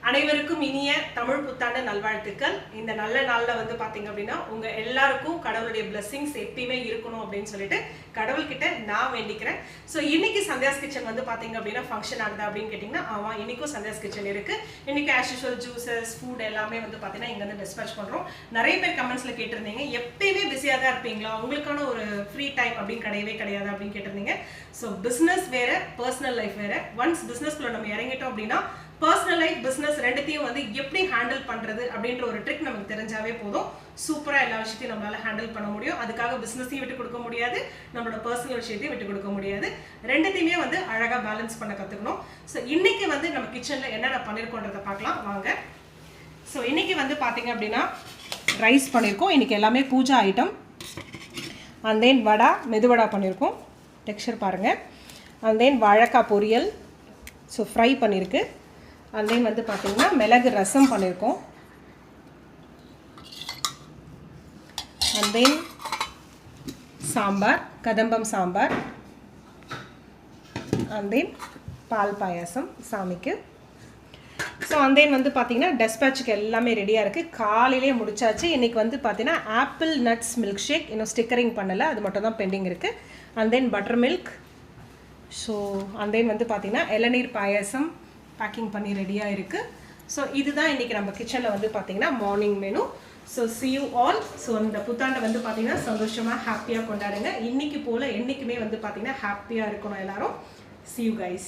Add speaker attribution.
Speaker 1: அனைவருக்கும் இனிய தமிழ் புத்தாண்டு நல்வாழ்த்துக்கள். இந்த நல்ல நாள்ல வந்து பாத்தீங்க அப்படின்னா உங்க எல்லாருக்கும் கடவுளுடைய பிளெஸிங்ஸ் எப்பயுமே இருக்கணும் அப்படின்னு சொல்லிட்டு கடவுள்கிட்ட நான் வேண்டிக்கிறேன். ஸோ இன்னைக்கு சந்தியாஸ் கிச்சன் வந்து பாத்தீங்க அப்படின்னா ஃபங்க்ஷன் ஆகுதா அப்படின்னு கேட்டிங்கன்னா ஆமா, இன்னைக்கும் சந்தியாஸ் கிச்சன் இருக்கு. இன்னைக்கு ஆஸ் யூஷுவல் ஜூசஸ் ஃபுட் எல்லாமே வந்து பாத்தீங்கன்னா இங்க வந்து டிஸ்பேச் பண்றோம். நிறைய பேர் கமெண்ட்ஸ்ல கேட்டிருந்தீங்க, எப்பயுமே பிஸியாக தான் இருப்பீங்களா, உங்களுக்கான ஒரு ஃப்ரீ டைம் அப்படின்னு கிடையவே கிடையாது அப்படின்னு கேட்டிருந்தீங்க. ஸோ பிஸ்னஸ் வேற, பர்சனல் லைஃப் வேற. ஒன்ஸ் பிஸ்னஸ்குள்ள நம்ம இறங்கிட்டோம் அப்படின்னா பர்சனல் லைஃப் பிஸ்னஸ் ரெண்டுத்தையும் வந்து எப்படி ஹேண்டில் பண்ணுறது அப்படின்ற ஒரு ட்ரிக் நமக்கு தெரிஞ்சாவே போதும். சூப்பராக எல்லா விஷயத்தையும் நம்மளால ஹேண்டில் பண்ண முடியும். அதுக்காக பிஸ்னஸையும் விட்டு கொடுக்க முடியாது, நம்மளோட பர்சனல் விஷயத்தையும் விட்டு கொடுக்க முடியாது. ரெண்டுத்தையுமே வந்து அழகாக பேலன்ஸ் பண்ண கற்றுக்கணும். ஸோ இன்னைக்கு வந்து நம்ம கிச்சனில் என்னென்ன பண்ணியிருக்கோன்றதை பார்க்கலாம் வாங்க. ஸோ இன்னைக்கு வந்து பார்த்தீங்க அப்படின்னா ரைஸ் பண்ணியிருக்கோம். இன்னைக்கு எல்லாமே பூஜா ஐட்டம். அண்ட் தென் வடா, மெதுவடா பண்ணியிருக்கோம். டெக்ஸ்சர் பாருங்கள். அண்ட் தென் வாழைக்காய் பொரியல், ஸோ ஃப்ரை பண்ணியிருக்கு. அண்ட் தென் வந்து பார்த்திங்கன்னா மிளகு ரசம் பண்ணியிருக்கோம். And then sambar, Kadambam sambar. And then பால் பாயாசம் சாமிக்கு. ஸோ அண்ட் தென் வந்து பார்த்திங்கன்னா டெஸ்பேச்சுக்கு எல்லாமே ரெடியாக இருக்குது. காலையிலே முடிச்சாச்சு. இன்றைக்கி வந்து பார்த்திங்கன்னா ஆப்பிள் நட்ஸ் மில்க் ஷேக் இன்னும் ஸ்டிக்கரிங் பண்ணலை, அது மட்டும் தான் பெண்டிங் இருக்குது. And then butter milk. So and then வந்து பார்த்திங்கன்னா இளநீர் பாயாசம் பேக்கிங் பண்ணி ரெடியாக இருக்குது. ஸோ இதுதான் இன்றைக்கி நம்ம கிச்சனில் வந்து பார்த்திங்கன்னா morning menu. So see you all. So இந்த புத்தாண்டை வந்து பார்த்திங்கன்னா சந்தோஷமாக ஹாப்பியாக கொண்டாடுங்க. இன்றைக்கி போல் என்றைக்குமே வந்து பார்த்திங்கன்னா ஹாப்பியாக இருக்கணும் எல்லோரும். see you guys.